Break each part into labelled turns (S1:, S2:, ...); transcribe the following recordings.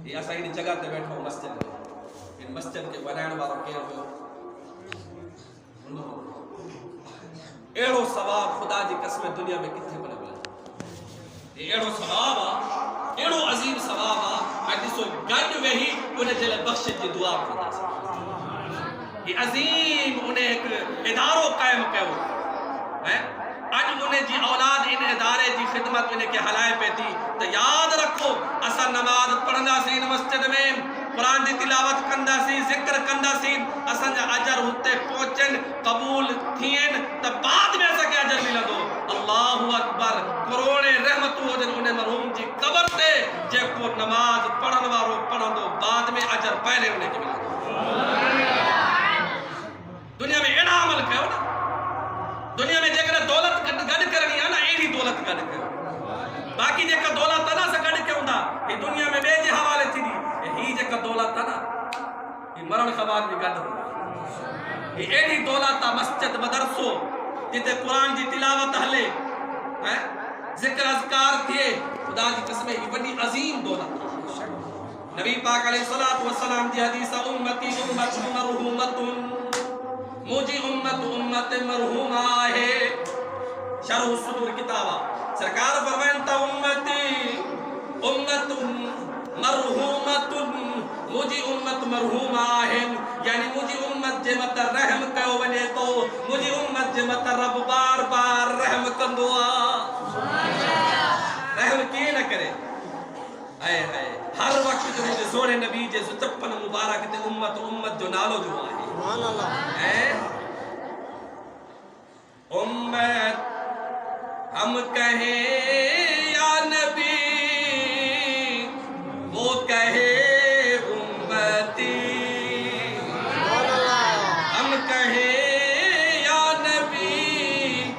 S1: یہ اسا ان جگہ تے بیٹھو مسجد ان مسجد کے بنائن وارو کیڑو ہو ایڑو ثواب خدا جی قسم دنیا میں کتھے بنے ملا یہ ایڑو ثواب آ ایڑو عظیم ثواب آ اج سو گڈ وہی ان جے بخشش دی دعا کردا سی یہ عظیم انہیں ایک ادارو قائم کیو ہے اج انہیں جی اولاد ان ادارے جی خدمت انہیں کے حلائے پہ تھی تو یاد رکھو اسا نماز پڑھنا سی ان مسجد میں قرآن دی تلاوت کندہ سی ذکر کندہ سی اسا جا اجر ہوتے پہنچن قبول تھین تو بعد میں ایسا کہ اجر ملا دو اللہ اکبر کروڑے رحمت ہو جن انہیں مرحوم جی قبر تے جے کو نماز پڑھن وارو پڑھن دو بعد میں اجر پہلے انہیں کے ملا دو دنیا میں ایڑا عمل کہو نا دنیا میں جے دولت گڈ کرنی ہے نا ایڑی دولت گڈ کر باقی جے کا دولت نا سے گڈ کیوں دا یہ دنیا میں بے جے حوالے تھی دی ہی جے کا دولت نا یہ مرن خبر بھی گڈ ہو یہ ایڑی دولت مسجد مدرسو جتے قرآن دی تلاوت ہلے ذکر اذکار تھے خدا دی قسم یہ بڑی عظیم دولت نبی پاک علیہ الصلوۃ والسلام دی حدیث امتی امت مرحومۃ مجھے امت امت مرحومہ ہے شرح الصدور کتابہ سرکار فرمائنتا امتی امت مرحومت مجھے امت مرحومہ ہے یعنی مجھے امت جے مت رحم کہو بنے تو مجھے امت جے مت رب بار بار رحم کندوا رحم کیے نہ کرے اے اے ہر وقت جو مجھے سونے نبی جے چپن مبارک تے امت امت جو نالو جو آئے امت ہم کہیں یا نبی وہ کہے امتی ہم کہیں یا نبی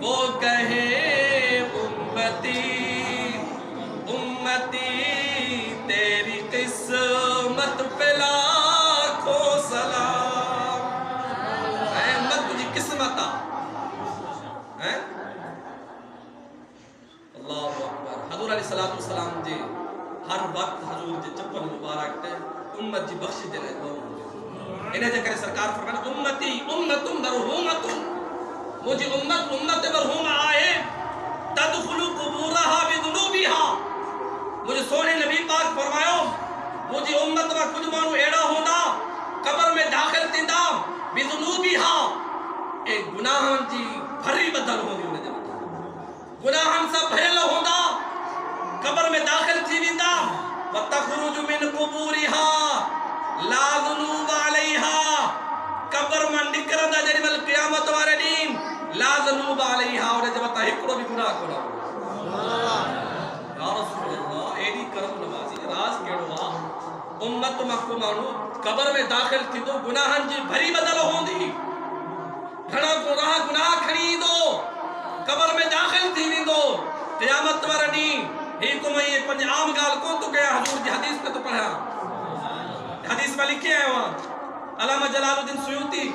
S1: وہ کہے امتی امتی تیری قسمت پہ لاکھوں سلام احمد تجھے قسمت آ اللہ اکبر حضور علیہ السلام جی ہر وقت حضور جی چپن مبارک تے امت جی بخش دے رہے دو انہیں جے کرے سرکار فرمانا امتی امت مرحومت مجھے امت امت مرحوم آئے تدخلو قبورہا بذنوبہا مجھے سونے نبی پاک فرماؤ مجھے امت میں کچھ مانو ایڑا ہونا قبر میں داخل تندہ بذنوبہا ایک گناہن جی بھری بدل ہوگی انہیں جب گناہن سب بھرل ہونا قبر میں داخل تھی ویندہ وَتَخْرُجُ مِنْ قُبُورِهَا لَا ذُنُوبَ عَلَيْهَا قبر میں نکرندہ جنب القیامت وارے دین لا ذنوب علیہا انہیں جب تحقرو بھی گناہ کو نہ یا رسول اللہ ایڈی کرم نوازی راز کیڑوا امت مکو مانو قبر میں داخل تھی تو گناہن جی بھری بدل ہوں دی گھنا گناہ کھڑی دو قبر میں داخل تھی بھی دو قیامت ورنی ہی کو میں یہ پنج عام گال کون تو گیا حضور جی حدیث پہ تو پڑھا حدیث میں لکھے ہیں وہاں علامہ جلال الدین سیوطی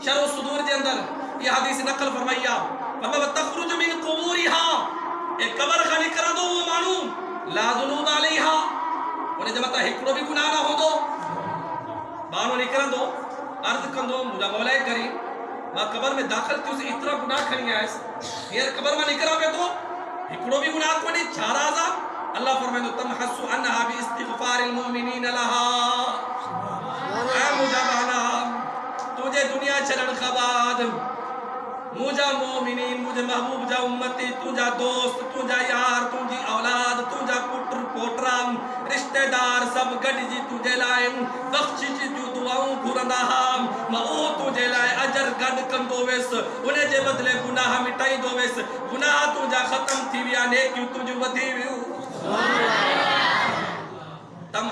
S1: شرح الصدور کے اندر یہ حدیث نقل فرمائیا وَتَخْرُجُ مِنْ قُبُورِهَا ایک قبر خانی کرا دو وہ مانو لا ذنوب علیہا انہیں جمعتا ہکڑو بھی گناہ نہ ہو دو بانو نکرا دو عرض کندو مجھا مولا کریم ماں قبر میں داخل تھی اسے اتنا گناہ کھنی آئے یہ قبر میں نکرا پہ تو ہکڑو بھی گناہ کو نہیں چھارا آزا اللہ فرمائے تو تمحسو انہا بی استغفار المؤمنین لہا اے مجھا بانا تجھے دنیا چلن خباد مجھا مومنین مجھے محبوب جا امتی تجھا دوست تجھا یار تجھے اولاد تجھا پٹر پوٹرام رشتہ دار سب گڑ جی تجھے لائیں بخش جی جو دعاؤں گھرندہ ہم مہو تجھے لائیں اجر گڑ کم دو ویس انہیں جے بدلے گناہ مٹائی دو ویس گناہ تجھا ختم تھی ویا نیکیوں تجھے ودھی ویو تم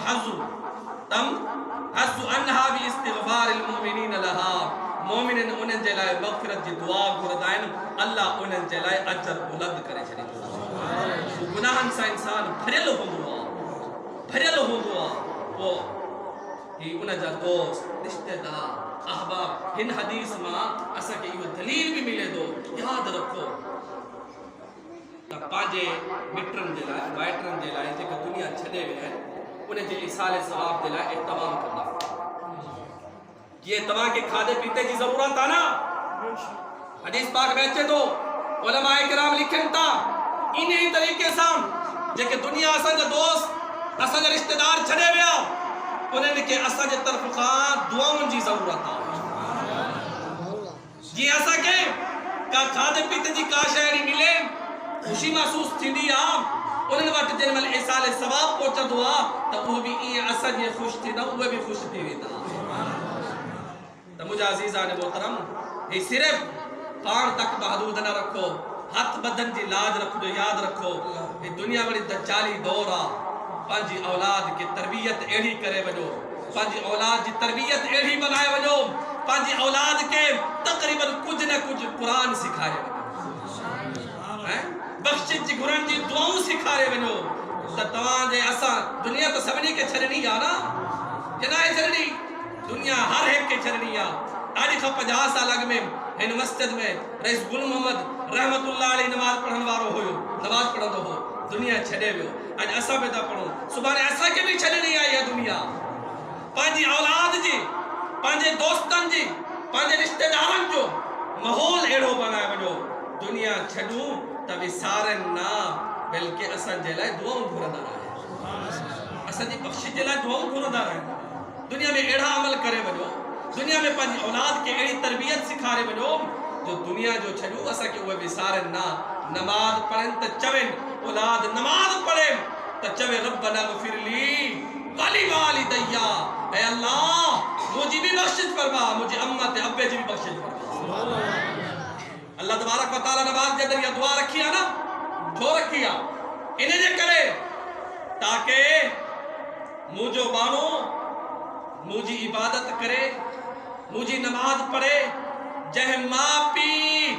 S1: حسو انہا بھی استغفار المؤمنین لہا مومنین انہیں جلائے مغفرت جی دعا گردائن اللہ انہیں جلائے اجر بلند کرے چلی گناہن سا انسان بھرل ہوں دعا وہ ہی انہیں جا دوست رشتہ دار احباب ہن حدیث ماں اسا کہ یہ دلیل بھی ملے دو یاد رکھو پانجے مٹرن جلائے وائٹرن جلائے جے کہ دنیا چھڑے ہوئے ہیں انہیں جو ایصال ثواب دلائے اہتمام کرنا یہ اہتمام کے کھادے پیتے کی ضرورت آنا حدیث پاک میں اچھے تو علماء کرام لکھن تا انہی طریقے سام جے کہ دنیا اساں جو دوست اساں جو رشتہ دار چھڑے ویا انہیں نے کہ اساں جے طرف خواہ دعاؤں جی ضرورت آ جی ایسا کہ کھادے پیتے جی کا شہری ملے خوشی محسوس تھی دی انہوں نے وقت جن مل ایصال ثواب پہنچا دعا تو وہ بھی این اساں جے خوش تھی نا وہ بھی خوش تھی ویتا تو مجھے عزیزان محترم یہ صرف پان تک محدود نہ رکھو ہاتھ بدن جی لاج رکھو جو یاد رکھو یہ دنیا بڑی دجالی دور آ پانچی اولاد کی تربیت ایڑی کرے وجو پانچی اولاد جی تربیت ایڑی بنائے وجو پانچی اولاد کے تقریباً کچھ نہ کچھ قرآن سکھائے وجو بخشت جی گرن جی دعاؤں سکھائے وجو تتوان جے اسا دنیا تو سبنی کے چھرنی جانا جنائے چھرنی دنیا ہر ایک کے چھرنی آ آج خواہ 50 سال اگ میں ان مسجد میں رئیس گل محمد رحمت اللہ علیہ نماز پڑھن وارو ہوئو نماز پڑھن دو ہو دنیا چھڑے ہوئو آج ایسا بیتا پڑھو صبح ایسا کے بھی چھڑے نہیں آئی ہے دنیا پانچی اولاد جی پانچے دوستان جی پانچے رشتہ داران جو محول ایڑو بنائے وجو دنیا چھڑوں تبھی سارن نا بلکہ اسان جلائے دعاؤں گھردہ رہا ہے اسان جی بخشی جلائے دعاؤں گھردہ رہا ہے دنیا میں ایڑا عمل کرے وجو دنیا میں پانچ اولاد کے ایڑی تربیت سکھارے وجو جو دنیا جو چھڑو اسا کہ وہ بھی سارے نا نماز پڑھیں تا چویں اولاد نماز پڑھیں تا چویں ربنا غفر لی والی والی دیا اے اللہ مجھے بھی بخشت فرما مجھے امت ابے جی بھی بخشت فرما اللہ تبارک و تعالی نماز کے ذریعہ دعا رکھی ہے نا جو رکھی ہے انہیں جے کرے تاکہ مجھو بانو مجھے عبادت کرے مجھے نماز پڑھے جہ ماں پی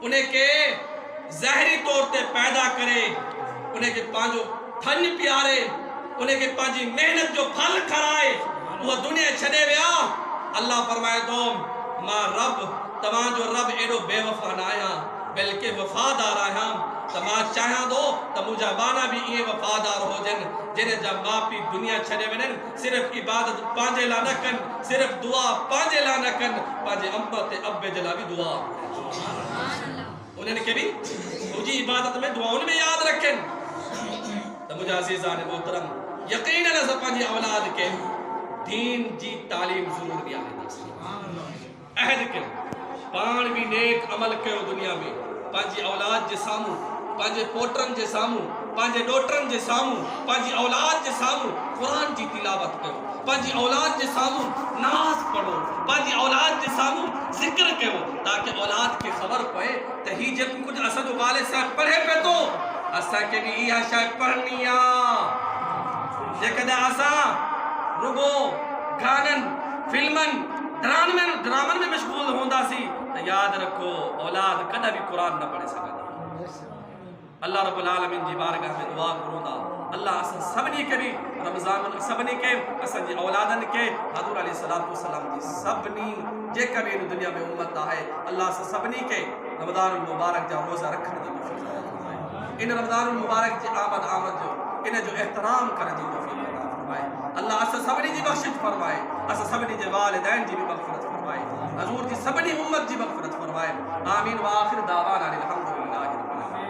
S1: انہیں کے ظاہری طور تے پیدا کرے انہیں کے پانچو تھن پیارے انہیں کے پانچی محنت جو پھل کھرائے وہ دنیا چھڑے ویا اللہ فرمائے تو ماں رب تمام جو رب ایڈو بے وفا نہ آیا بلکہ وفادار آیا تمام چاہاں دو تو مجھے بانا بھی یہ وفادار ہو جنہیں جب ماں پی دنیا چھڑے ونن صرف عبادت پانجے لانا کن صرف دعا پانجے لانا کن پانجے امت ابے جلا بھی دعا انہیں نے کبھی مجھے عبادت میں دعاؤں میں یاد رکھیں تو مجھے عزیزان محترم یقیناً ایسا پانجی اولاد کے دین جی تعلیم ضرور دیا ہے عہد کے پان بھی نیک عمل کرو دنیا میں پانجی اولاد جے سامو پانجے پوٹرن جے سامو پانجے ڈوٹرن جے سامو پانجی اولاد جے سامو قرآن جی تلاوت کرو پانجی اولاد جے سامو نماز پڑھو پانجی اولاد جے سامو ذکر کرو تاکہ اولاد کے خبر پائے تہی جب کچھ اسد و والد صاحب پڑھے پہ تو اسا کے بھی یہ شاید پڑھنیا یہ کدہ اسا رگو گانن فلمن ڈرامن میں مشغول ہوندہ سی تو یاد رکھو اولاد کدہ بھی قرآن نہ پڑھے سکتا اللہ رب العالمین جی بارگاہ میں دعا کروں دا اللہ اسا سبنی کے بھی رمضان سبنی کے اسا جی اولادن کے حضور علیہ السلام جی سبنی جے کبھی ان دنیا میں امت ہے اللہ اسا سبنی کے رمضان المبارک جا روزہ رکھنے دی توفیق فرمائے ان رمضان المبارک جی آمد جو انہیں جو احترام کرنے دی توفیق فرمائے اللہ اسا سبنی جی بخشش فرمائے اسا سبنی جی والدین جی بھی مغفرت فرمائے حضور جی سبنی امت جی مغفرت فرمائے آمین و آخر دعوانا الحمدللہ رب العالمین